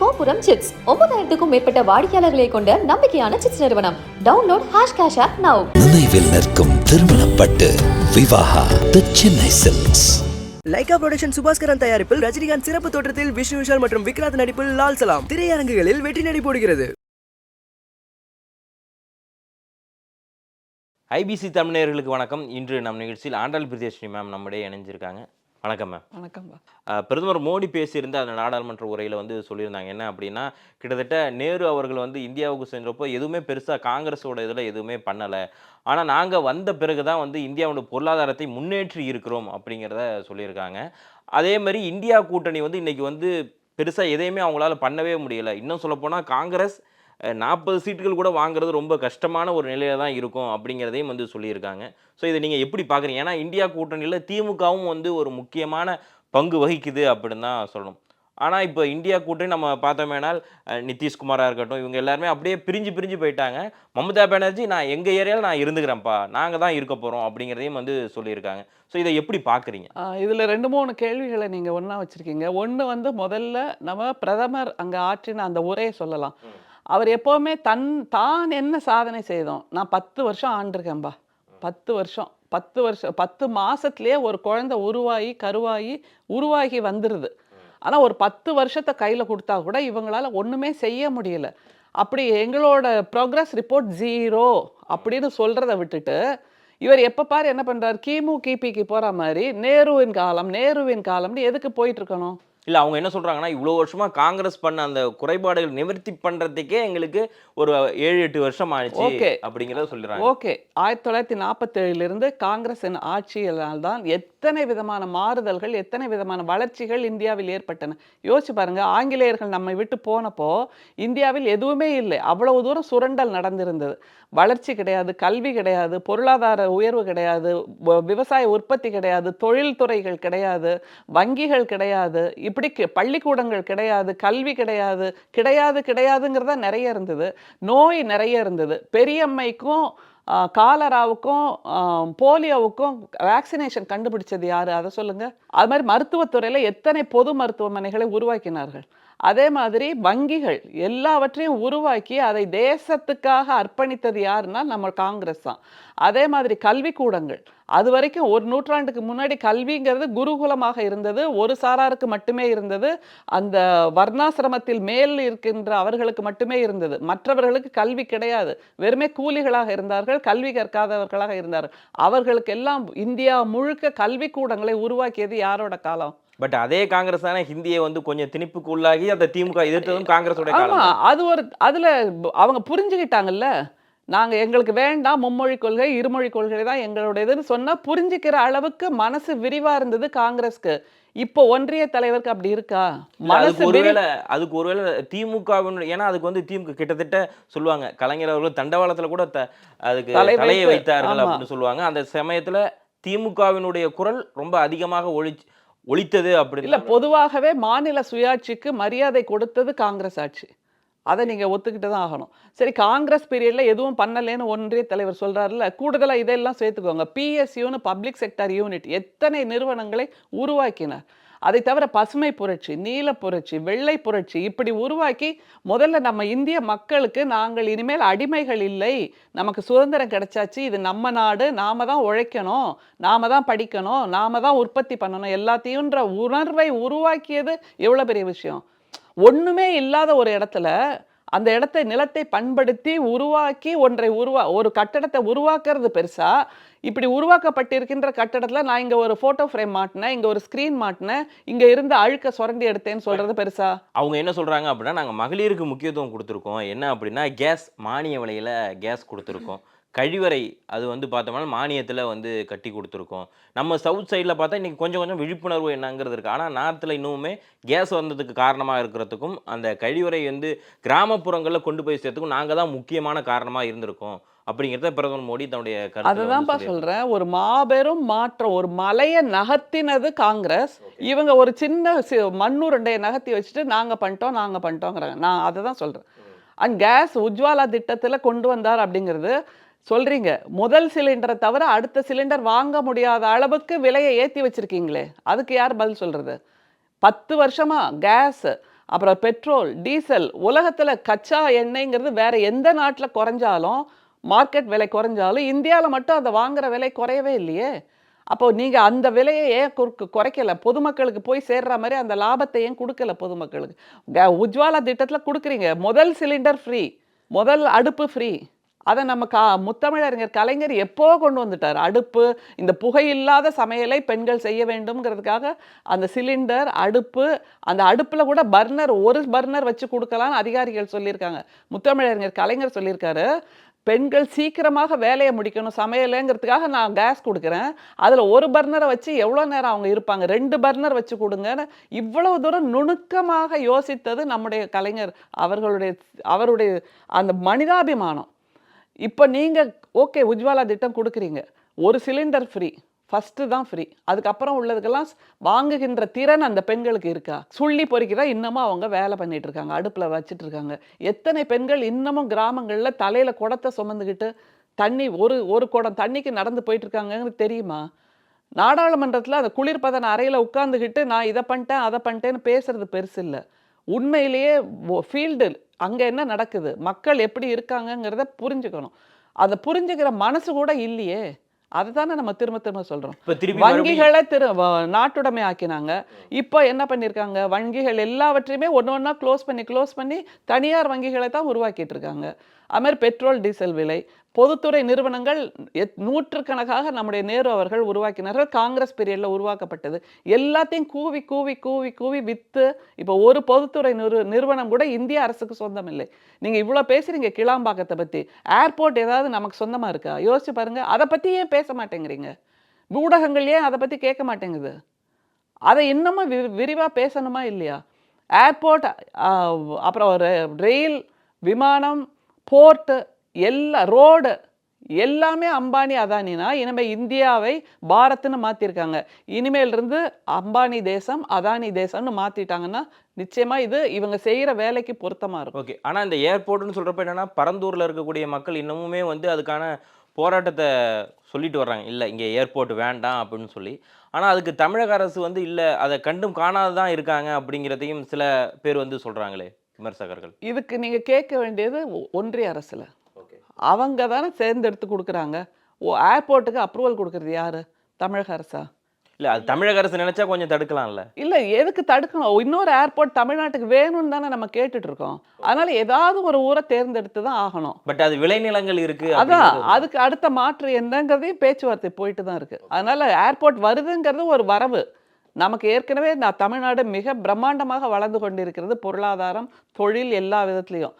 கோபுரம் சிட்ஸ் 9000க்கும் மேற்பட்ட வாடிக்கையாளர்களை கொண்ட நம்பிக்கையான சிட்ஸ் நிறுவனம். Download #cash app now. நினைவில் நிற்கும் திருமணப்பட்டு Vivaha the Chennai silks. Lyca production Subaskaran தயாரிப்பில் ரஜினிகாந்த் சிறப்பு தோற்றத்தில் விஷ்ணு விஷால் மற்றும் விக்ராந்த் நடிப்பில் லால் சலாம் திரையரங்குகளில் வெற்றி நடை போடுகிறது. ஐபிசி தமிழர்களுக்கு வணக்கம். இன்று நம் நிகழ்ச்சியில் ஆண்டாள் பிரியதர்ஷினி மேம் நம்முடைய இணைஞ்சிருக்காங்க. வணக்கம் மேம். வணக்கம். பிரதமர் மோடி பேசியிருந்த அந்த நாடாளுமன்ற உரையில் சொல்லியிருந்தாங்க என்ன அப்படின்னா, கிட்டத்தட்ட நேரு அவர்கள் இந்தியாவுக்கு சென்றப்போ எதுவுமே பெருசாக காங்கிரஸோட இதில் எதுவுமே பண்ணலை, ஆனால் நாங்கள் வந்த பிறகு தான் இந்தியாவோட பொருளாதாரத்தை முன்னேற்றி இருக்கிறோம் அப்படிங்கிறத சொல்லியிருக்காங்க. அதே மாதிரி இந்தியா கூட்டணி இன்றைக்கி பெருசாக எதையுமே அவங்களால பண்ணவே முடியலை. இன்னும் சொல்லப்போனால் காங்கிரஸ் 40 சீட்டுகள் கூட வாங்குறது ரொம்ப கஷ்டமான ஒரு நிலையில தான் இருக்கும் அப்படிங்கிறதையும் சொல்லியிருக்காங்க. ஸோ இதை நீங்கள் எப்படி பார்க்குறீங்க? ஏன்னா இந்தியா கூட்டணியில் திமுகவும் ஒரு முக்கியமான பங்கு வகிக்குது அப்படின்னு தான் சொல்லணும். ஆனால் இப்போ இந்தியா கூட்டணி நம்ம பார்த்தோமேனால் நிதிஷ்குமாராக இருக்கட்டும், இவங்க எல்லாருமே அப்படியே பிரிஞ்சு போயிட்டாங்க. மம்தா பானர்ஜி நான் எங்கள் ஏரியாவில் நான் இருந்துக்கிறேன்ப்பா, நாங்கள் தான் இருக்க போகிறோம் அப்படிங்கிறதையும் சொல்லியிருக்காங்க. ஸோ இதை எப்படி பார்க்குறீங்க? இதில் 2-3 கேள்விகளை நீங்கள் ஒன்றா வச்சுருக்கீங்க. ஒன்று முதல்ல நம்ம பிரதமர் அங்கே ஆற்றின அந்த உரையை சொல்லலாம். அவர் எப்போவுமே தான் என்ன சாதனை செய்தோம், நான் 10 வருஷம் ஆண்டிருக்கேன்பா, 10 மாதத்துலேயே ஒரு குழந்தை உருவாகி வந்துடுது. ஆனால் ஒரு 10 வருஷத்தை கையில் கொடுத்தா கூட இவங்களால ஒன்றுமே செய்ய முடியல. அப்படி எங்களோட ப்ரோக்ரஸ் ரிப்போர்ட் 0 அப்படின்னு சொல்கிறத விட்டுட்டு இவர் எப்போ பாரு என்ன பண்ணுறாரு, கிபிக்கு போகிற மாதிரி நேருவின் காலம்னு எதுக்கு போயிட்டுருக்கணும்? இல்லை, அவங்க என்ன சொல்கிறாங்கன்னா, இவ்வளோ வருஷமாக காங்கிரஸ் பண்ண அந்த குறைபாடுகள் நிவர்த்தி பண்ணுறதுக்கே எங்களுக்கு ஒரு 7-8 வருஷம் ஆயிடுச்சு அப்படிங்கிறத சொல்கிறாங்க. ஓகே, 1947 காங்கிரஸின் ஆட்சியினால் தான் எத்தனை விதமான மாறுதல்கள், எத்தனை விதமான வளர்ச்சிகள் இந்தியாவில் ஏற்பட்டன. யோசிச்சு பாருங்க, ஆங்கிலேயர்கள் நம்மை விட்டு போனப்போ இந்தியாவில் எதுவுமே இல்லை, அவ்வளவு தூரம் சுரண்டல் நடந்திருந்தது. வளர்ச்சி கிடையாது, கல்வி கிடையாது, பொருளாதார உயர்வு கிடையாது, விவசாய உற்பத்தி கிடையாது, தொழில்துறைகள் கிடையாது, வங்கிகள் கிடையாது, இப்படி பள்ளிக்கூடங்கள் கிடையாது, கல்வி கிடையாதுங்கிறதா நிறைய இருந்தது. நோய் நிறைய இருந்தது. பெரியம்மைக்கும் காலராவுக்கும் போலியோவுக்கும் வேக்சினேஷன் கண்டுபிடிச்சது யாரு, அதை சொல்லுங்க. அது மாதிரி மருத்துவத்துறையில் எத்தனை பொது மருத்துவமனைகளை உருவாக்கினார்கள். அதே மாதிரி வங்கிகள் எல்லாவற்றையும் உருவாக்கி அதை தேசத்துக்காக அர்ப்பணித்தது யாருன்னா நம்ம காங்கிரஸ் தான். அதே மாதிரி கல்விக்கூடங்கள், அது வரைக்கும் ஒரு நூற்றாண்டுக்கு முன்னாடி கல்விங்கிறது குருகுலமாக இருந்தது, ஒரு சாராருக்கு மட்டுமே இருந்தது, அந்த வர்ணாசிரமத்தில் மேல் இருக்கின்ற அவர்களுக்கு மட்டுமே இருந்தது, மற்றவர்களுக்கு கல்வி கிடையாது, வெறுமே கூலிகளாக இருந்தார்கள், கல்வி கற்காதவர்களாக இருந்தார்கள். அவர்களுக்கெல்லாம் இந்தியா முழுக்க கல்விக்கூடங்களை உருவாக்கியது யாரோட காலம்? பட் அதே காங்கிரஸ் தானே ஹிந்தியை கொஞ்சம் திணிப்புக்கு உள்ளாகி அந்த திமுக எதிர்த்ததும் காங்கிரஸோட காலம். அது அதுல அவங்க புரிஞ்சுக்கிட்டாங்கல்ல, நாங்க எங்களுக்கு வேண்டாம் மும்மொழி கொள்கை, இருமொழி கொள்கை தான் எங்களுடையதுன்னு சொன்னா புரிஞ்சுக்கிற அளவுக்கு மனசு விரிவா இருந்தது காங்கிரஸ்க்கு. இப்போ ஒன்றிய தலைவருக்கு அப்படி இருக்கா? அதுக்கு ஒருவேளை திமுக, ஏன்னா அதுக்கு திமுக கிட்டத்தட்ட சொல்லுவாங்க, கலைஞர் அவர்கள் தண்டவாளத்துல கூட அதுக்கு தலையை வைத்தார்கள் அப்படின்னு சொல்லுவாங்க. அந்த சமயத்துல திமுகவினுடைய குரல் ரொம்ப அதிகமாக ஒழித்தது அப்படி இல்ல. பொதுவாகவே மாநில சுயாட்சிக்கு மரியாதை கொடுத்தது காங்கிரஸ் ஆட்சி, அதை நீங்க ஒத்துக்கிட்டு தான் ஆகணும். சரி, காங்கிரஸ் பீரியட்ல எதுவும் பண்ணலேன்னு ஒன்றிய தலைவர் சொல்றாருல, கூடுதலா இதெல்லாம் சேர்த்துக்கோங்க. PSUன்னு பப்ளிக் செக்டர் யூனிட் எத்தனை நிறுவனங்களை உருவாக்கினார். அதை தவிர பசுமை புரட்சி, நீல புரட்சி, வெள்ளை புரட்சி இப்படி உருவாக்கி முதல்ல நம்ம இந்திய மக்களுக்கு நாங்கள் இனிமேல் அடிமைகள் இல்லை, நமக்கு சுதந்திரம் கிடைச்சாச்சு, இது நம்ம நாடு, நாம தான் உழைக்கணும், நாம தான் படிக்கணும், நாம தான் உற்பத்தி பண்ணணும், எல்லாத்தையும்ன்ற உணர்வை உருவாக்கியது எவ்வளோ பெரிய விஷயம். ஒன்றுமே இல்லாத ஒரு இடத்துல அந்த இடத்தை நிலத்தை பண்படுத்தி உருவாக்கி ஒரு கட்டடத்தை உருவாக்குறது பெருசா, இப்படி உருவாக்கப்பட்டிருக்கின்ற கட்டடத்தில் நான் இங்கே ஒரு ஃபோட்டோ ஃப்ரேம் மாட்டினேன், இங்கே ஒரு ஸ்க்ரீன் மாட்டினேன், இங்கே இருந்து அழுக்க சுரண்டி எடுத்தேன்னு சொல்கிறது பெருசா? அவங்க என்ன சொல்கிறாங்க அப்படின்னா, நாங்கள் மகளிருக்கு முக்கியத்துவம் கொடுத்துருக்கோம், என்ன அப்படின்னா கேஸ் மானிய விலையில் கேஸ் கொடுத்துருக்கோம், கழிவறை அது பார்த்தோம்னா மானியத்தில் கட்டி கொடுத்துருக்கோம். நம்ம சவுத் சைடில் பார்த்தா இன்றைக்கி கொஞ்சம் விழிப்புணர்வு என்னங்கிறது இருக்குது. ஆனால் நார்த்தில் இன்னுமே கேஸ் வந்ததுக்கு காரணமாக இருக்கிறதுக்கும் அந்த கழிவறை கிராமப்புறங்களில் கொண்டு போய் சேர்த்துக்கும் நாங்கள் தான் முக்கியமான காரணமாக இருந்திருக்கோம் அப்படிங்கிறத பிரதமர் மோடி தன்னுடைய அதுதான்ப்பா சொல்கிறேன். ஒரு மாபெரும் மாற்றம், ஒரு மலையை நகர்த்தினது காங்கிரஸ். இவங்க ஒரு சின்ன மண்ணுருண்டையை நகர்த்தி வச்சுட்டு நாங்கள் பண்ணிட்டோங்கிறாங்க. நான் அதை தான் சொல்கிறேன். அண்ட் கேஸ் உஜ்வாலா திட்டத்தில் கொண்டு வந்தார் அப்படிங்கிறது சொல்றீங்க. முதல் சிலிண்டரை தவிர அடுத்த சிலிண்டர் வாங்க முடியாத அளவுக்கு விலையை ஏற்றி வச்சிருக்கீங்களே, அதுக்கு யார் பதில் சொல்றது? 10 வருஷமா கேஸ் அப்புறம் பெட்ரோல், டீசல், உலகத்துல கச்சா எண்ணெய்ங்கிறது வேற எந்த நாட்டுல குறைஞ்சாலும், மார்க்கெட் விலை குறைஞ்சாலும், இந்தியால மட்டும் அத வாங்குற விலை குறையவே இல்லையே! அப்போ நீங்க அந்த விலைய ஏன் குறைக்கல? பொதுமக்களுக்கு போய் சேர்ற மாரி அந்த லாபத்த ஏன் குடுக்கல பொதுமக்களுக்கு? உஜ்வாலா திட்டத்துல குடுக்குறீங்க. முதல் சிலிண்டர் ஃப்ரீ. முதல் அடுப்பு ஃப்ரீ. அத நம்ம முத்தமிழறிஞர் கலைஞர் எப்பவோ கொண்டு வந்துட்டாரு. அடுப்பு, இந்த புகையில்லாத சமையலை பெண்கள் செய்ய வேண்டும்ங்கிறதுக்காக அந்த சிலிண்டர், அடுப்பு, அந்த அடுப்புல கூட ஒரு பர்னர் வச்சு குடுக்கலாம்னு அதிகாரிகள் சொல்லியிருக்காங்க. முத்தமிழறிஞர் கலைஞர் சொல்லியிருக்காரு. பெண்கள் சீக்கிரமாக வேலைய முடிக்கணும் சமையலுங்கிறதுக்காக நான் கேஸ் குடுக்குறேன். அதுல ஒரு பர்னர வச்சு எவ்வளோ நேரம் அவங்க இருப்பாங்க? 2 பர்னர் வச்சு குடுங்கன்னு இவ்வளவு தூரம் நுணுக்கமாக யோசித்தது நம்முடைய கலைஞர் அவருடைய அந்த மனிதாபிமானம். இப்ப நீங்க ஓகே உஜ்வாலா திட்டம் குடுக்குறீங்க. ஒரு சிலிண்டர் ஃப்ரீ. ஃபர்ஸ்ட்டு தான் ஃப்ரீ. அதுக்கப்புறம் உள்ளதுக்கெல்லாம் வாங்குகின்ற திறன் அந்த பெண்களுக்கு இருக்கா? சுள்ளி பொறுக்கி தான் இன்னமும் அவங்க வேலை பண்ணிட்டு இருக்காங்க. அடுப்புல வச்சுட்டு இருக்காங்க. எத்தனை பெண்கள் இன்னமும் கிராமங்கள்ல தலையில குடத்த சுமந்துக்கிட்டு தண்ணி ஒரு குடம் தண்ணிக்கு நடந்து போயிட்டு இருக்காங்கன்னு தெரியுமா? நாடாளுமன்றத்துல அந்த குளிர்பதன அறையில உட்கார்ந்துகிட்டு நான் இத பண்ணிட்டேன், அத பண்ணிட்டேன்னு பேசுறது பெருசு இல்ல. உண்மையிலேயே ஃபீல்டு அங்க என்ன நடக்குது? மக்கள் எப்படி இருக்காங்கங்கிறத புரிஞ்சுக்கணும். அத புரிஞ்சுக்கிற மனசு கூட இல்லையே! அததானே நம்ம திரும்ப திரும்ப சொல்றோம். இப்ப திருப்பி மறுபடியும் வங்கிகள நாட்டுடைமை ஆக்கினாங்க. இப்ப என்ன பண்ணியிருக்காங்க? வங்கிகள் எல்லாவற்றையுமே ஒண்ணா க்ளோஸ் பண்ணி தனியார் வங்கிகள தான் உருவாக்கிட்டு இருக்காங்க. அது மாரி பெட்ரோல், டீசல் விலை, பொதுத்துறை நிறுவனங்கள் நூற்றுக்கணக்காக நம்முடைய நேரு அவர்கள் உருவாக்கினார்கள். காங்கிரஸ் பீரியட்ல உருவாக்கப்பட்டது. எல்லாத்தையும் கூவி வித்து இப்ப ஒரு பொதுத்துறை நிறுவனம் கூட இந்திய அரசுக்கு சொந்தம் இல்லை. நீங்க இவ்ளோ பேசுறீங்க கிளாம்பாக்கத்த பத்தி. ஏர்போர்ட் ஏதாவது நமக்கு சொந்தமா இருக்கா? யோசிச்சு பாருங்க. அத பத்தி ஏன் பேச மாட்டேங்கிறீங்க? ஊடகங்கள் ஏன் அத பத்தி கேட்க மாட்டேங்குது? அத இன்னமும் விரிவா பேசணுமா இல்லையா? ஏர்போர்ட், அப்புறம் ரயில், விமானம், போர்ட், ரோடு எல்லாமே அம்பானி, அதானினா இனிமே இந்தியாவை பாரத்ன்னு மாத்திருக்காங்க. இனிமேல் இருந்து அம்பானி தேசம், அதானி தேசம்னு மாத்திட்டாங்கன்னா நிச்சயமா இது இவங்க செய்யற வேலைக்கு பொருத்தமா இருக்கும். ஓகே. ஆனா இந்த ஏர்போர்ட்னு சொல்றப்ப என்னன்னா, பரந்தூர்ல இருக்கக்கூடிய மக்கள் இன்னமுமே வந்து அதுக்கான போராட்டத்த சொல்லிட்டு வர்றாங்க. இல்ல இங்க ஏர்போர்ட் வேண்டாம் அப்படின்னு சொல்லி. ஆனா அதுக்கு தமிழக அரசு வந்து இல்ல அத கண்டும் காணாது தான் இருக்காங்க அப்படிங்கிறதையும் சில பேர் வந்து சொல்றாங்களே விமர்சகர்கள். இதுக்கு நீங்க கேட்க வேண்டியது ஒன்றிய அரசுல. ஓகே. அவங்க தானே தேர்ந்தெடுத்து குடுக்குறாங்க. ஏர்போர்ட்டுக்கு அப்ரூவல் குடுக்குறது யாரு? தமிழக அரசா? இல்ல அது தமிழக அரசு நினைச்சா கொஞ்சம் தடுக்கலாம்ல. இல்ல எதுக்கு தடுக்கணும்? இன்னொரு ஏர்போர்ட் தமிழ்நாட்டுக்கு வேணும்னு தானே நம்ம கேட்டுட்டு இருக்கோம். அதனால ஏதாவது ஒரு ஊரை தேர்ந்தெடுத்து தான் ஆகணும். பட் அது விளைநிலங்கள் இருக்கு அதான் அப்படிங்கிறது. அதுக்கு அடுத்த மாற்று என்னங்கிறதையும் பேச்சுவார்த்தை போயிட்டு தான் இருக்கு. அதனால ஏர்போர்ட் வருதுங்கிறது ஒரு வரவு. நமக்கு ஏற்கனவே தமிழ்நாடு மிக பிரம்மாண்டமாக வளர்ந்து கொண்டிருக்கிறது. பொருளாதாரம், தொழில் எல்லா விதத்திலையும்.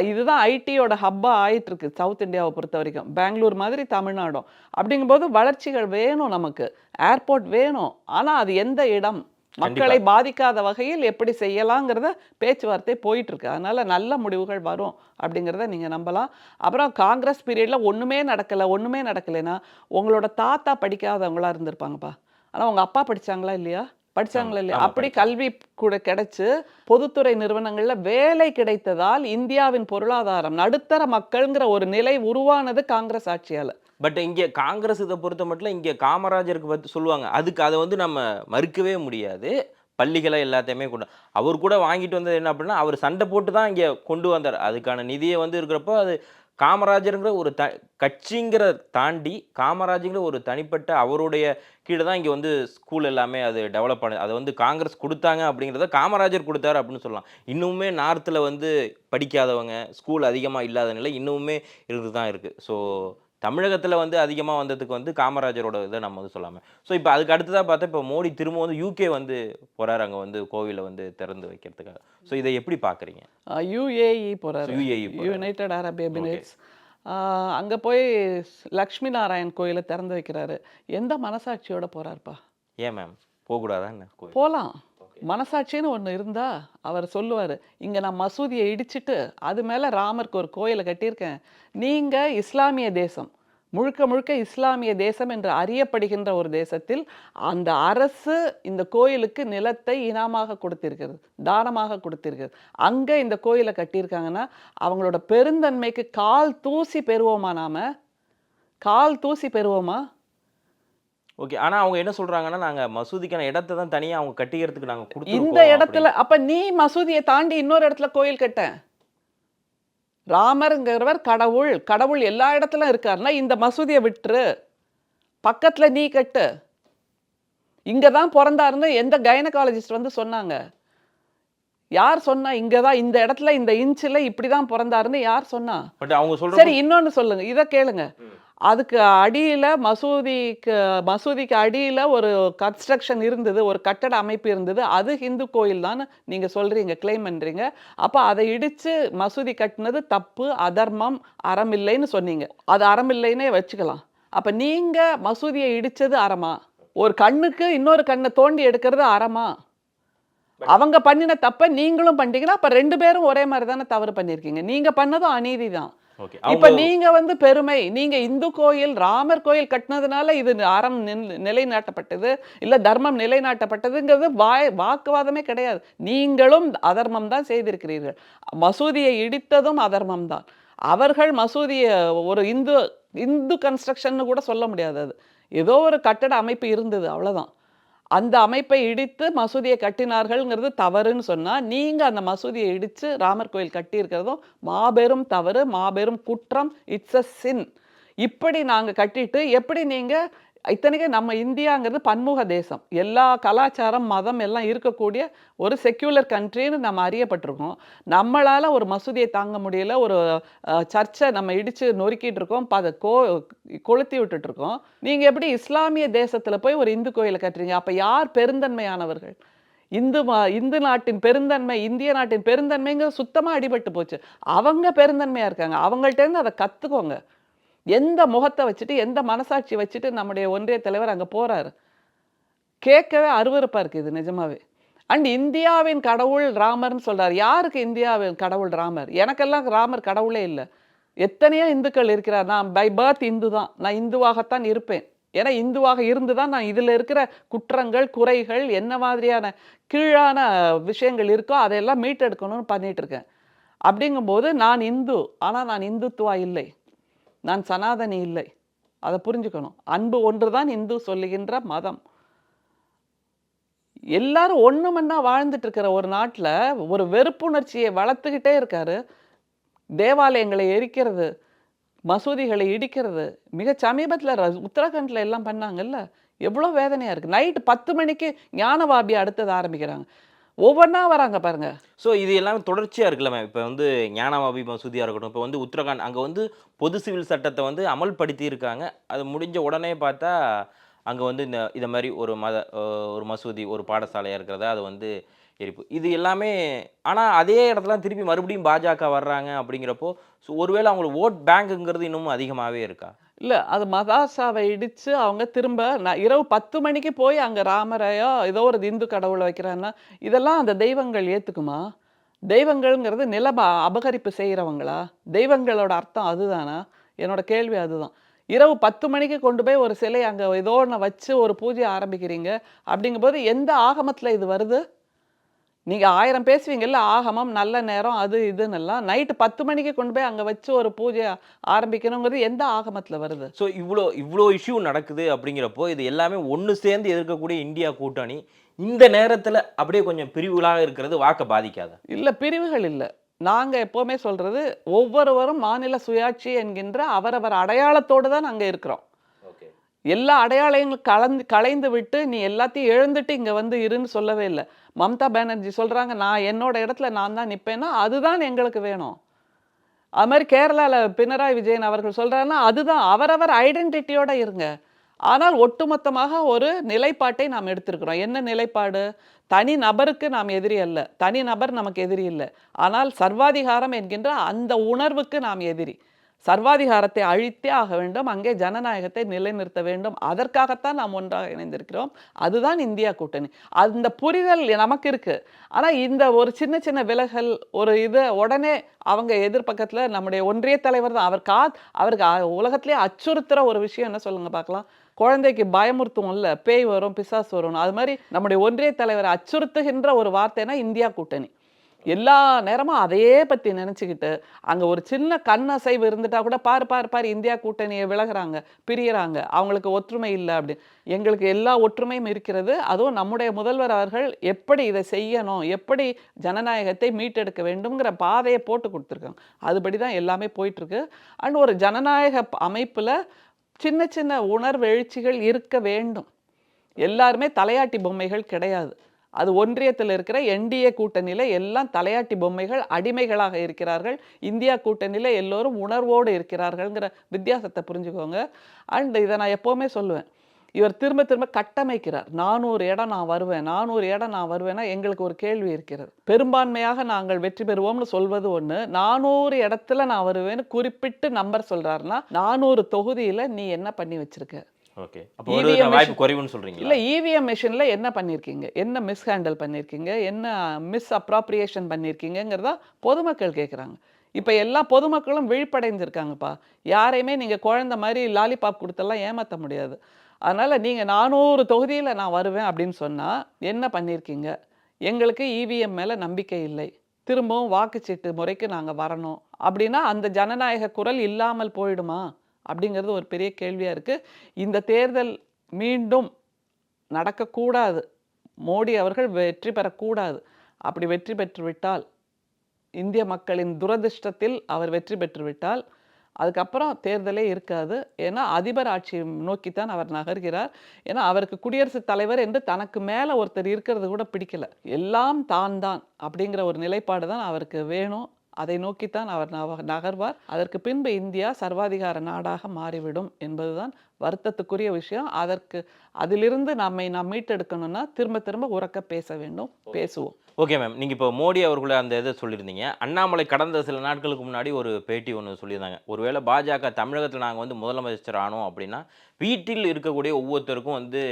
இதுதான் ஐடியோட ஹப்பா ஆயிட்டு இருக்கு சவுத் இந்தியாவை பொறுத்த வரைக்கும். பெங்களூர் மாதிரி தமிழ்நாடும். அப்படிங்கும்போது வளர்ச்சிகள் வேணும் நமக்கு. ஏர்போர்ட் வேணும். ஆனா அது எந்த இடம்? மக்களை பாதிக்காத வகையில் எப்படி செய்யலாங்கிறத பேச்சுவார்த்தை போயிட்டு இருக்கு. அதனால நல்ல முடிவுகள் வரும் அப்படிங்கிறத நீங்க நம்பலாம். அப்புறம் காங்கிரஸ் பீரியட்ல ஒண்ணுமே நடக்கலைன்னா உங்களோட தாத்தா படிக்காதவங்களா இருந்திருப்பாங்கப்பா. ஆனா உங்க அப்பா படிச்சாங்களா இல்லையா? படிச்சாங்களா இல்லையா? ஆமா, அப்படி படிச்சாங்க. கல்வி கூட கிடைச்சு பொதுத்துறை நிறுவனங்கள்ல வேலை கிடைத்ததால் இந்தியாவின் பொருளாதாரம் நடுத்தர மக்கள்ங்கிற ஒரு நிலை உருவானது காங்கிரஸ் ஆட்சியால. பட் இங்க காங்கிரஸ் இத பொறுத்த மட்டும் இங்க காமராஜருக்கு பத்தி சொல்லுவாங்க. அதுக்கு அத வந்து நம்ம மறுக்கவே முடியாது. பள்ளிகள எல்லாத்தையுமே கொண்டு அவர் கூட வாங்கிட்டு வந்தது என்ன அப்படின்னா, அவர் சண்டை போட்டு தான் இங்க கொண்டு வந்தார். அதுக்கான நிதிய வந்து இருக்கிறப்போ அது காமராஜர்ங்கிற ஒரு கட்சிங்கிற தாண்டி காமராஜ்ங்கிற ஒரு தனிப்பட்ட அவருடைய கீழ தான் இங்க வந்து ஸ்கூல் எல்லாமே அது டெவலப் ஆனது. அத வந்து காங்கிரஸ் குடுத்தாங்க அப்படிங்கிறத காமராஜர் குடுத்தாரு அப்படின்னு சொல்லலாம். இன்னுமே நார்த்ல வந்து படிக்காதவங்க, ஸ்கூல் அதிகமா இல்லாத நிலை இன்னுமே இருந்து தான் இருக்கு. ஸோ தமிழகத்துல வந்து அதிகமா வந்ததுக்கு வந்து காமராஜரோட இத நம்ம வந்து சொல்லாம. ஸோ இப்ப அதுக்கு அடுத்ததா பார்த்தா இப்ப மோடி திரும்ப வந்து யுகே வந்து போறாரு. அங்க வந்து கோவில வந்து திறந்து வைக்கிறதுக்காக. ஸோ இத எப்படி பார்க்குறீங்க? யுஏஇ போறாரு. UAE போறாரு. United Arab okay. எமிரேட்ஸ். அங்க போய் லக்ஷ்மி நாராயண் கோயில திறந்து வைக்கிறாரு. எந்த மனசாட்சியோட போறாருப்பா? ஏன் மேம்? போகக்கூடாதா என்ன? போலாம். மனசாட்சின்னு ஒண்ணு இருந்தா அவர் சொல்லுவாரு. இங்க நான் மசூதியை இடிச்சிட்டு அது மேல ராமருக்கு ஒரு கோயிலை கட்டியிருக்கேன். நீங்க இஸ்லாமிய தேசம், முழுக்க முழுக்க இஸ்லாமிய தேசம் என்று அறியப்படுகின்ற ஒரு தேசத்தில் அந்த அரசு இந்த கோயிலுக்கு நிலத்தை இனாமாக கொடுத்திருக்கிறது, தானமாக கொடுத்திருக்கிறது. அங்க இந்த கோயிலை கட்டியிருக்காங்கன்னா அவங்களோட பெருந்தன்மைக்கு கால் தூசி பெறுவோமா நாம? கால் தூசி பெறுவோமா? ஓகே. ஆனா அவங்க என்ன சொல்றாங்கன்னா, நாங்க மசூதிக்கான இடத்த தான் தனியா அவங்க கட்டிக்கிறதுக்கு நாங்க இந்த குடுத்துருக்கோம் இடத்துல அப்படின்னு. அப்ப நீ மசூதியை தாண்டி இன்னொரு இடத்துல கோயில் கட்ட. ராமருங்கிறவர் கடவுள். கடவுள் எல்லா இடத்துலயும் இருக்காருன்னா, இந்த மசூதிய விட்டுரு. பக்கத்துல நீ கட்டு. இங்க தான் பொறந்தாருன்னு எந்த கைனகாலஜிஸ்ட் வந்து சொன்னாங்க? யார் சொன்னா? இங்க தான் இந்த இடத்துல இந்த இன்ச்ல இப்படி தான் பொறந்தாருன்னு யார் சொன்னா? பட் அவங்க சரி சொல்ற இன்னொன்னு சொல்லுங்க. இத கேளுங்க. அதுக்கு அடியில மசூதிக்கு அடியில ஒரு கன்ஸ்ட்ரக்ஷன் இருந்தது. ஒரு கட்டட அமைப்பு இருந்தது. அது ஹிந்து கோயில் தான்னு நீங்க சொல்றீங்க, கிளைம் பண்றீங்க. அப்ப அத இடிச்சு மசூதி கட்டுனது தப்பு, அதர்மம், அறமில்லைன்னு சொன்னீங்க. அது அறமில்லைன்னே வச்சுக்கலாம். அப்ப நீங்க மசூதிய இடிச்சது அறமா? ஒரு கண்ணுக்கு இன்னொரு கண்ண தோண்டி எடுக்கிறது அறமா? அவங்க பண்ணின தப்ப நீங்களும் பண்ணிட்டீங்கன்னா, அப்ப 2 பேரும் ஒரே மாரி தானே தவறு பண்ணியிருக்கீங்க. நீங்க பண்ணதும் அநீதி தான். ஓகே. இப்ப அவங்க நீங்க வந்து பெருமை, நீங்க இந்து கோயில், ராமர் கோயில் கட்டுனதுனால இது அறம் நிலைநாட்டப்பட்டது, இல்ல தர்மம் நிலைநாட்டப்பட்டதுங்கிறது வாக்குவாதமே கிடையாது. நீங்களும் அதர்மம் தான் செய்திருக்கிறீர்கள். மசூதியை இடித்ததும் அதர்மம் தான். அவர்கள் மசூதிய ஒரு இந்து கன்ஸ்ட்ரக்ஷன்னு கூட சொல்ல முடியாது அது. ஏதோ ஒரு கட்டட அமைப்பு இருந்தது அவ்வளவுதான். அந்த அமைப்பை இடித்து மசூதியை கட்டினார்கள்ங்கிறது தவறுன்னு சொன்னா, நீங்க அந்த மசூதியை இடிச்சு ராமர் கோயில் கட்டியிருக்கிறதும் மாபெரும் தவறு, மாபெரும் குற்றம். இட்ஸ் அ சின். இப்படி நாங்க கட்டிட்டு எப்படி நீங்க இத்தனைக்கும் நம்ம இந்தியாங்கிறது பன்முக தேசம். எல்லா கலாச்சாரம், மதம் எல்லாம் இருக்கக்கூடிய ஒரு செக்யூலர் கண்ட்ரின்னு நம்ம அறியப்பட்டிருக்கோம். நம்மளால ஒரு மசூதியை தாங்க முடியல. ஒரு சர்ச்சை நம்ம இடிச்சு நொறுக்கிட்டு இருக்கோம். கொளுத்தி விட்டுட்டு இருக்கோம். நீங்க எப்படி இஸ்லாமிய தேசத்துல போய் ஒரு இந்து கோயிலை கட்டுறீங்க? அப்ப யார் பெருந்தன்மையானவர்கள்? இந்து நாட்டின் பெருந்தன்மை, இந்திய நாட்டின் பெருந்தன்மைங்கிறது சுத்தமா அடிபட்டு போச்சு. அவங்க பெருந்தன்மையா இருக்காங்க. அவங்கள்ட்ட இருந்து அதை கத்துக்கோங்க. எந்த முகத்தை வச்சுட்டு, எந்த மனசாட்சி வச்சுட்டு நம்முடைய ஒன்றிய தலைவர் அங்க போறாரு? கேட்கவே அருவருப்பா இருக்கு இது நிஜமாவே. இந்தியாவின் கடவுள் ராமர்ன்னு சொல்றாரு. யாருக்கு இந்தியாவின் கடவுள் ராமர்? எனக்கெல்லாம் ராமர் கடவுளே இல்ல. எத்தனையோ இந்துக்கள் இருக்கிறார். நான் பை பர்த் இந்து தான். நான் இந்துவாகத்தான் இருப்பேன். ஏன்னா இந்துவாக இருந்து தான் நான் இதுல இருக்கிற குற்றங்கள், குறைகள், என்ன மாதிரியான கீழான விஷயங்கள் இருக்கோ அதையெல்லாம் மீட்டெடுக்கணும்னு பண்ணிட்டு இருக்கேன். அப்படிங்கும்போது நான் இந்து. ஆனா நான் இந்துத்துவா இல்லை. நான் சனாதனி இல்லை. அதை புரிஞ்சுக்கணும். அன்பு ஒன்றுதான் இந்து சொல்லுகின்ற மதம். எல்லாரும் ஒண்ணுமன்னா வாழ்ந்துட்டு இருக்கிற ஒரு நாட்டுல ஒரு வெறுப்புணர்ச்சியை வளர்த்துக்கிட்டே இருக்காரு. தேவாலயங்களை எரிக்கிறது, மசூதிகளை இடிக்கிறது. மிக சமீபத்துல உத்தரகாண்ட்ல எல்லாம் பண்ணாங்கல்ல. எவ்வளோ வேதனையா இருக்கு. நைட்டு 10 மணிக்கு ஞானவாபி அடுத்தது ஆரம்பிக்கிறாங்க. ஒவ்வொன்னா வராங்க பாருங்க. ஸோ இது எல்லாமே தொடர்ச்சியா இருக்குல்ல மேம். இப்போ வந்து ஞானவாபி மசூதியா இருக்கட்டும், இப்போ வந்து உத்தரகாண்ட் அங்க வந்து பொது சிவில் சட்டத்தை வந்து அமல்படுத்தி இருக்காங்க. அது முடிஞ்ச உடனே பார்த்தா, அங்க வந்து இத மாரி ஒரு மசூதி, ஒரு பாடசாலையா இருக்கிறத அது வந்து எரிப்பு. இது எல்லாமே ஆனா அதே இடத்துல திருப்பி மறுபடியும் பாஜக வர்றாங்க அப்படிங்கிறப்போ, ஸோ ஒருவேளை அவங்களுக்கு வோட் பேங்க்ங்கிறது இன்னமும் அதிகமாவே இருக்கா? இல்ல. அது மதாசாவை இடிச்சு அவங்க திரும்ப இரவு 10 மணிக்கு போய் அங்க ராமரையோ, ஏதோ ஒரு இந்து கடவுள வைக்கிறான்னா, இதெல்லாம் அந்த தெய்வங்கள் ஏத்துக்குமா? தெய்வங்கள்ங்கிறது அபகரிப்பு செய்றவங்களா? தெய்வங்களோட அர்த்தம் அதுதானா? என்னோட கேள்வி அதுதான். இரவு 10 மணிக்கு கொண்டு போய் ஒரு சிலை அங்க ஏதோ ஒண்ண வச்சு ஒரு பூஜைய ஆரம்பிக்கிறீங்க. அப்படிங்கும்போது எந்த ஆகமத்துல இது வருது? நீங்க 1000 பேசுவீங்கல்ல, ஆகமம், நல்ல நேரம், அது இதுன்னெல்லாம். நைட்டு 10 மணிக்கு கொண்டு போய் அங்க வச்சு ஒரு பூஜைய ஆரம்பிக்கணுங்கிறது எந்த ஆகமத்துல வருது? ஸோ இவ்ளோ இஷ்யூ நடக்குது அப்படிங்கிறப்போ, இது எல்லாமே ஒண்ணு சேர்ந்து எதிர்க்கக்கூடிய இந்தியா கூட்டணி, இந்த நேரத்துல அப்படியே கொஞ்சம் பிரிவுகளாக இருக்கிறது வாக்க பாதிக்காதா? இல்ல பிரிவுகள் இல்ல. நாங்க எப்பவுமே சொல்றது, ஒவ்வொருவரும் மாநில சுயாட்சி என்கின்ற அவரவர் அடையாளத்தோடு தான் அங்க இருக்கிறோம். ஓகே. எல்லா அடையாளங்களும் களைந்து விட்டு, நீ எல்லாத்தையும் இழந்துட்டு இங்க வந்து இருன்னு சொல்லவே இல்ல. மம்தா பானர்ஜி சொல்றாங்க, நான் என்னோட இடத்துல நான் தான் நிப்பேன்னா, அதுதான் எங்களுக்கு வேணும். அது மாதிரி கேரளால பினராயி விஜயன் அவர்கள் சொல்றாருன்னா, அதுதான் அவரவர் ஐடென்டிட்டியோட இருங்க. ஆனால் ஒட்டுமொத்தமாக ஒரு நிலைப்பாட்டை நாம் எடுத்திருக்கிறோம். என்ன நிலைப்பாடு? தனி நபருக்கு நாம் எதிரி அல்ல. தனி நபர் நமக்கு எதிரி இல்ல. ஆனால் சர்வாதிகாரம் என்கின்ற அந்த உணர்வுக்கு நாம் எதிரி. சர்வாதிகாரத்தை அழித்தே ஆக வேண்டும். அங்கே ஜனநாயகத்தை நிலைநிறுத்த வேண்டும். அதற்காகத்தான் நாம் ஒன்றாக இணைந்திருக்கிறோம். அதுதான் இந்தியா கூட்டணி. அந்த புரிதல் நமக்கு இருக்கு. ஆனா இந்த ஒரு சின்ன சின்ன விலகல், ஒரு உடனே அவங்க எதிர்பக்கத்துல நம்முடைய ஒன்றிய தலைவர் தான். அவருக்கு உலகத்திலேயே அச்சுறுத்துற ஒரு விஷயம் என்ன சொல்லுங்க பார்க்கலாம்? குழந்தைக்கு பயமுறுத்துவோம்ல, பேய் வரும், பிசாசு வரும். அது மாதிரி நம்முடைய ஒன்றிய தலைவரை அச்சுறுத்துகின்ற ஒரு வார்த்தைனா இந்தியா கூட்டணி. எல்லா நேரமும் அதையே பத்தி நினைச்சுக்கிட்டு அங்க ஒரு சின்ன கண் அசைவு இருந்துட்டா கூட பாரு பாரு பாரு இந்தியா கூட்டணியை விலகுறாங்க, பிரியறாங்க, அவங்களுக்கு ஒற்றுமை இல்லை அப்படி. எங்களுக்கு எல்லா ஒற்றுமையும் இருக்கிறது. அதுவும் நம்முடைய முதல்வர் அவர்கள் எப்படி இதை செய்யணும், எப்படி ஜனநாயகத்தை மீட்டெடுக்க வேண்டும்ங்கிற பாதையை போட்டு கொடுத்துருக்காங்க. அதுபடி தான் எல்லாமே போயிட்டு இருக்கு. அண்ட் ஒரு ஜனநாயக அமைப்புல சின்ன சின்ன உணர்வெழுச்சிகள் இருக்க வேண்டும். எல்லாருமே தலையாட்டி பொம்மைகள் கிடையாது. அது ஒன்றியத்தில் இருக்கிற என்டிஏ கூட்டணியில எல்லாம் தலையாட்டி பொம்மைகள், அடிமைகளாக இருக்கிறார்கள். இந்தியா கூட்டணியில எல்லோரும் உணர்வோடு இருக்கிறார்கள்ங்கிற வித்தியாசத்தை புரிஞ்சுக்கோங்க. அண்ட் இதை நான் எப்போவுமே சொல்லுவேன், இவர் திரும்ப திரும்ப கட்டமைக்கிறார். 400 இடம் நான் வருவேன், 400 இடம் நான் வருவேன்னா எங்களுக்கு ஒரு கேள்வி இருக்கிறது. பெரும்பான்மையாக நாங்கள் வெற்றி பெறுவோம்னு சொல்வது ஒன்று, 400 இடத்துல நான் வருவேன்னு குறிப்பிட்டு நம்பர் சொல்றாருன்னா 400 தொகுதியில நீ என்ன பண்ணி வச்சிருக்க? ஓகே, அப்போ ஒரு வாய்ப்பு குறைவுன்னு சொல்றீங்க. இல்ல, இவிஎம் மிஷின்ல என்ன பண்ணிருக்கீங்க, என்ன மிஸ்ஹேண்டில் பண்ணிருக்கீங்க, என்ன மிஸ் அப்ராப்ரியேஷன் பண்ணிருக்கீங்கிறதா பொதுமக்கள் கேட்குறாங்க. இப்போ எல்லா பொதுமக்களும் விழிப்படைஞ்சிருக்காங்கப்பா. யாரையுமே நீங்க குழந்தை மாதிரி லாலிபாப் கொடுத்தெல்லாம் ஏமாற்ற முடியாது. அதனால நீங்க 400 தொகுதியில நான் வருவேன் அப்படின்னு சொன்னா என்ன பண்ணிருக்கீங்க? எங்களுக்கு இவிஎம் மேல நம்பிக்கை இல்லை, திரும்பவும் வாக்குச்சீட்டு முறைக்கு நாங்க வரணும் அப்படின்னா அந்த ஜனநாயக குரல் இல்லாமல் போயிடுமா அப்படிங்கிறது ஒரு பெரிய கேள்வியா இருக்கு. இந்த தேர்தல் மீண்டும் நடக்கக்கூடாது, மோடி அவர்கள் வெற்றி பெறக்கூடாது. அப்படி வெற்றி பெற்று விட்டால், இந்திய மக்களின் துரதிர்ஷ்டத்தில் அவர் வெற்றி பெற்று விட்டால் அதுக்கப்புறம் தேர்தலே இருக்காது. ஏன்னா அதிபர் ஆட்சி நோக்கித்தான் அவர் நகர்கிறார். ஏன்னா அவருக்கு குடியரசுத் தலைவர் என்று தனக்கு மேலே ஒருத்தர் இருக்கிறது கூட பிடிக்கல. எல்லாம் தான் தான் அப்படிங்கிற ஒரு நிலைப்பாடு தான் அவருக்கு வேணும். அதை நோக்கித்தான் அவர் நகர்வார். அதற்கு பின்பு இந்தியா சர்வாதிகார நாடாக மாறிவிடும் என்பதுதான் வருத்தத்துக்குரிய விஷயம். அதிலிருந்து நாம் மீட்டெடுக்கணும்னா திரும்ப திரும்ப உரக்க பேச வேண்டும், பேசுவோம். ஓகே மேம், நீங்கள் இப்போ மோடி அவர்களை அந்த இதை சொல்லியிருந்தீங்க. அண்ணாமலை கடந்த சில நாட்களுக்கு முன்னாடி ஒரு பேட்டி ஒன்று சொல்லியிருந்தாங்க. ஒருவேளை பாஜக தமிழகத்தில் நாங்கள் வந்து முதலமைச்சர் ஆனோம் அப்படின்னா வீட்டில் இருக்கக்கூடிய ஒவ்வொருத்தருக்கும் வந்து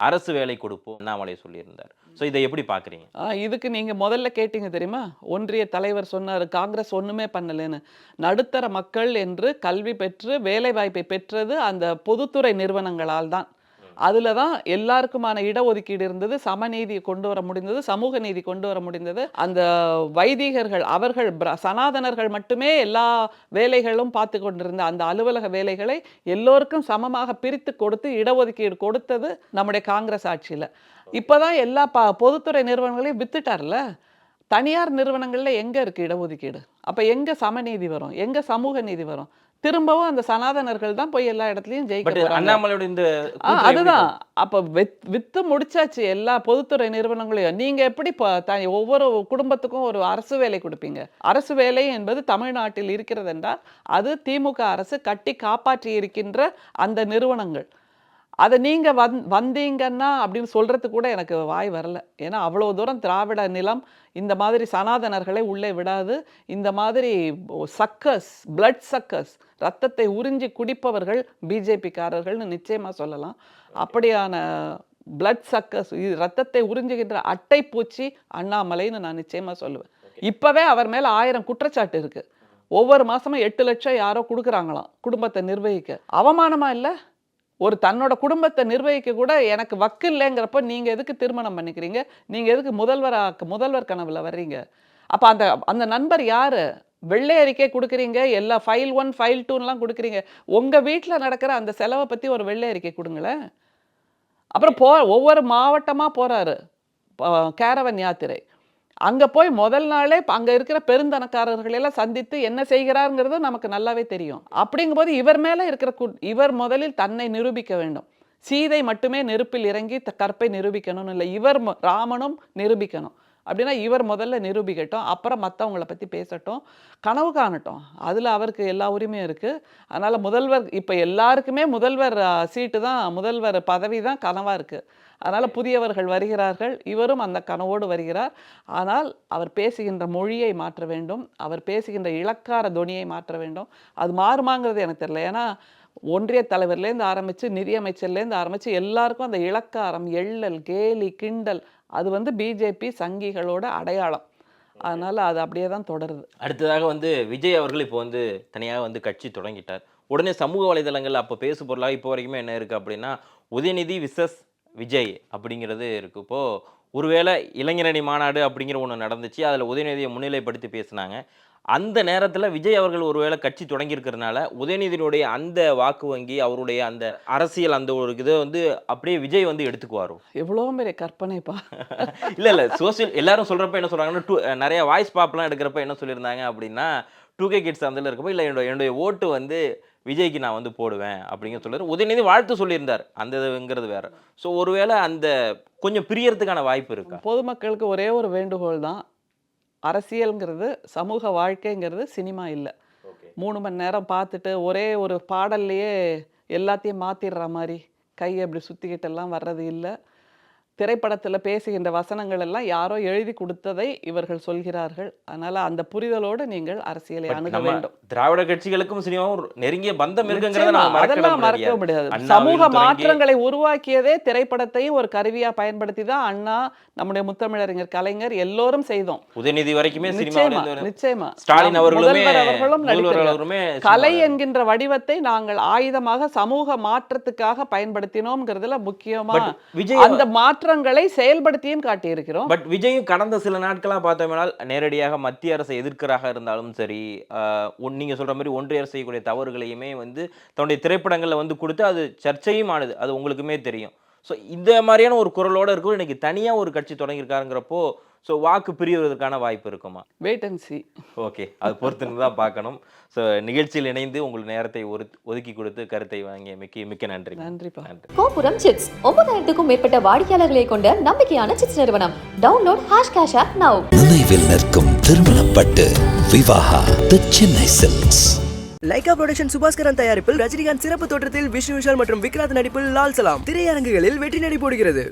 அரசு வேலை கொடுப்போம் அண்ணாமலை சொல்லியிருந்தார். ஸோ இதை எப்படி பார்க்குறீங்க? இதுக்கு நீங்கள் முதல்ல கேட்டீங்க தெரியுமா, ஒன்றிய தலைவர் சொன்னார் காங்கிரஸ் ஒன்றுமே பண்ணலைன்னு. நடுத்தர மக்கள் என்று கல்வி பெற்று வேலை வாய்ப்பை பெற்றது அந்த பொதுத்துறை நிறுவனங்களால் தான். அதில் தான் எல்லாருக்குமான இடஒதுக்கீடு இருந்தது, சமநீதி கொண்டு வர முடிந்தது, சமூக நீதி கொண்டு வர முடிந்தது. அந்த வைதிகர்கள் அவர்கள் சனாதனர்கள் மட்டுமே எல்லா வேலைகளும் பார்த்து கொண்டிருந்த அந்த அலுவலக வேலைகளை எல்லோருக்கும் சமமாக பிரித்து கொடுத்து இடஒதுக்கீடு கொடுத்தது நம்முடைய காங்கிரஸ் ஆட்சியில். இப்போதான் எல்லா பொதுத்துறை நிறுவனங்களையும் வித்துட்டார்ல. தனியார் நிறுவனங்களில் எங்கே இருக்குது இடஒதுக்கீடு? அப்போ எங்கே சமநீதி வரும், எங்கே சமூக நீதி வரும்? திரும்பவும் அந்த சனாதனர்கள் தான் போய் எல்லா இடத்துலையும் ஜெயிக்க. அதுதான் அப்போ வித்து முடிச்சாச்சு எல்லா பொதுத்துறை நிறுவனங்களையும். நீங்க எப்படி ஒவ்வொரு குடும்பத்துக்கும் ஒரு அரசு வேலை கொடுப்பீங்க? அரசு வேலை என்பது தமிழ்நாட்டில் இருக்கிறது என்றால் அது திமுக அரசு கட்டி காப்பாற்றி இருக்கின்ற அந்த நிறுவனங்கள். அதை நீங்க வந்தீங்கன்னா அப்படின்னு சொல்றது கூட எனக்கு வாய் வரல. ஏன்னா அவ்வளோ தூரம் திராவிட நிலம் இந்த மாதிரி சனாதனர்களை உள்ளே விடாது. இந்த மாதிரி சக்கர்ஸ், பிளட் சக்கர்ஸ், ரத்தத்தை உறிஞ்சி குடிப்பவர்கள் பிஜேபிக்காரர்கள்னு நிச்சயமா சொல்லலாம். அப்படியான பிளட் சக்கர்ஸ், ரத்தத்தை உறிஞ்சுகின்ற அட்டை பூச்சி அண்ணாமலைன்னு நான் நிச்சயமா சொல்லுவேன். இப்பவே அவர் மேல 1000 குற்றச்சாட்டு இருக்கு. ஒவ்வொரு மாசமும் 8 லட்சம் யாரோ கொடுக்குறாங்களாம் குடும்பத்தை நிர்வகிக்க. அவமானமா இல்லை? ஒரு தன்னோட குடும்பத்தை நிர்வகிக்க கூட எனக்கு வக்கு இல்லைங்கிறப்ப நீங்கள் எதுக்கு திருமணம் பண்ணிக்கிறீங்க? நீங்கள் எதுக்கு முதல்வர் கனவுல வர்றீங்க? அப்போ அந்த நண்பர் யார்? வெள்ளை அறிக்கை கொடுக்குறீங்க, எல்லா ஃபைல் 1 ஃபைல் 2லாம் கொடுக்குறீங்க. உங்கள் வீட்டில் நடக்கிற அந்த செலவை பற்றி ஒரு வெள்ளை அறிக்கை கொடுங்களேன். அப்புறம் ஒவ்வொரு மாவட்டமாக போகிறாரு கேரவன் யாத்திரை. அங்கே போய் முதல் நாளே அங்கே இருக்கிற பெருந்தனக்காரர்களெல்லாம் சந்தித்து என்ன செய்கிறாருங்கிறது நமக்கு நல்லாவே தெரியும். அப்படிங்கும்போது இவர் மேலே இருக்கிற இவர் முதலில் தன்னை நிரூபிக்க வேண்டும். சீதை மட்டுமே நெருப்பில் இறங்கி கற்பை நிரூபிக்கணும்னு இல்லை, இவர் ராமனும் நிரூபிக்கணும். அப்படின்னா இவர் முதல்ல நிரூபிக்கட்டும், அப்புறம் மற்றவங்கள பற்றி பேசட்டும், கனவு காணட்டும். அதில் அவருக்கு எல்லா உரிமையும் இருக்குது. அதனால் முதல்வர் இப்போ எல்லாருக்குமே முதல்வர் சீட்டு தான், முதல்வர் பதவி தான் கனவாக இருக்குது. அதனால் புதியவர்கள் வருகிறார்கள், இவரும் அந்த கனவோடு வருகிறார். ஆனால் அவர் பேசுகின்ற மொழியை மாற்ற வேண்டும், அவர் பேசுகின்ற இலக்கார தொனியை மாற்ற வேண்டும். அது மாறுமாங்கிறது எனக்கு தெரியல. ஏன்னா ஒன்றிய தலைவர்லேருந்து ஆரம்பித்து நிதியமைச்சர்லேருந்து ஆரம்பித்து எல்லாருக்கும் அந்த இலக்காரம், எள்ளல், கேலி, கிண்டல் அது வந்து பிஜேபி சங்கிகளோட அடையாளம். அதனால் அது அப்படியே தான் தொடருது. அடுத்ததாக வந்து விஜய் அவர்கள் இப்போ வந்து தனியாக வந்து கட்சி தொடங்கிட்டார். உடனே சமூக வலைதளங்கள் அப்போ பேசு பொருளாக இப்போ வரைக்குமே என்ன இருக்குது அப்படின்னா உதயநிதி விசஸ் விஜய் அப்படிங்கிறது இருக்குது. இப்போது ஒருவேளை இளைஞரணி மாநாடு அப்படிங்கிற ஒன்று நடந்துச்சு, அதில் உதயநிதியை முன்னிலைப்படுத்தி பேசினாங்க. அந்த நேரத்தில் விஜய் அவர்கள் ஒருவேளை கட்சி தொடங்கியிருக்கிறதுனால உதயநிதியினுடைய அந்த வாக்கு வங்கி, அவருடைய அந்த அரசியல் அந்த ஒரு இதை வந்து அப்படியே விஜய் வந்து எடுத்துக்குவாரோ? எவ்வளோ பெரிய கற்பனைப்பா. இல்லை சோசியல் எல்லாரும் சொல்கிறப்ப என்ன சொல்கிறாங்கன்னா, நிறைய வாய்ஸ் பாப்லாம் எடுக்கிறப்ப என்ன சொல்லியிருந்தாங்க அப்படின்னா, 2K கிட்ஸ் அந்த இருக்கப்போ இல்லை என்னுடைய ஓட்டு வந்து விஜய்க்கு நான் வந்து போடுவேன் அப்படிங்கிற சொல்றாரு. உதயநிதி வாழ்த்து சொல்லியிருந்தார், அந்த இதுங்கிறது வேற. ஸோ ஒருவேளை அந்த கொஞ்சம் பிரியறதுக்கான வாய்ப்பு இருக்கா? பொதுமக்களுக்கு ஒரே ஒரு வேண்டுகோள் தான், அரசியல்ங்கிறது சமூக வாழ்க்கைங்கிறது சினிமா இல்லை. 3 மணி நேரம் பார்த்துட்டு ஒரே ஒரு பாடல்லையே எல்லாத்தையும் மாற்றிடுற மாதிரி கையை அப்படி சுற்றிக்கிட்டெல்லாம் வர்றது இல்லை. திரைப்படத்தில் பேசுகின்ற வசனங்கள் எல்லாம் யாரோ எழுதி கொடுத்ததை இவர்கள் சொல்கிறார்கள். அதனால அந்த புரிதலோடு நீங்கள் அரசியலை அணுக வேண்டும். திராவிட கட்சிகளுக்கும் சினிமாவும் நெருங்கிய பந்தம் இருக்குங்கிறத நம்ம அதெல்லாம் மறக்க முடியாது. சமூக மாற்றங்களை உருவாக்கியதே திரைப்படத்தையும் ஒரு கருவியா பயன்படுத்தி தான் அண்ணா, நம்முடைய முத்தமிழறிஞர் கலைஞர் எல்லோரும் செய்தோம். உதயநிதி வரைக்குமே நிச்சயமா ஸ்டாலின் அவர்களும் அவர்களுமே கலை என்கின்ற வடிவத்தை நாங்கள் ஆயுதமாக சமூக மாற்றத்துக்காக பயன்படுத்தினோம்ங்கிறதுல முக்கியமா அந்த மாற்றங்களை செயல்படுத்தியும் காட்டியிருக்கிறோம். பட் விஜயும் கடந்த சில நாட்களா பார்த்தோம்னால் நேரடியாக மத்திய அரசை எதிர்க்கிறதாக இருந்தாலும் சரி, நீங்க சொல்ற மாதிரி ஒன்றிய அரசு செய்யக்கூடிய தவறுகளையுமே வந்து தன்னுடைய திரைப்படங்கள்ல வந்து கொடுத்து அது சர்ச்சையும் ஆனது, அது உங்களுக்குமே தெரியும். ஸோ இந்த மாதிரியான ஒரு குரலோட இருக்கும் இன்னைக்கு தனியா ஒரு கட்சி தொடங்கியிருக்காருங்கிறப்போ ஸோ வாக்கு பிரிவதற்கான வாய்ப்பு இருக்குமா? Wait and see. ஓகே, அது பொறுத்து தான் பார்க்கணும். ஸோ நிகழ்ச்சியில் இணைந்து உங்கள் நேரத்தை ஒதுக்கி கொடுத்து கருத்தை வாங்கிய மிக்க நன்றி. நன்றிப்பா. கோபுரம் சிட்ஸ் 9000க்கும் மேற்பட்ட வாடிக்கையாளர்களை கொண்ட நம்பிக்கையான சிட்ஸ் நிறுவனம். Download #cash app now. நினைவில் நிற்கும் திருமணப்பட்டு Vivaha the Chennai silks. Lyca production Subaskaran தயாரிப்பில் ரஜினிகாந்த் சிறப்பு தோற்றத்தில் விஷ்ணு விஷால் மற்றும் விக்ராந்த் நடிப்பில் லால் சலாம் திரையரங்குகளில் வெற்றி நடை போடுகிறது.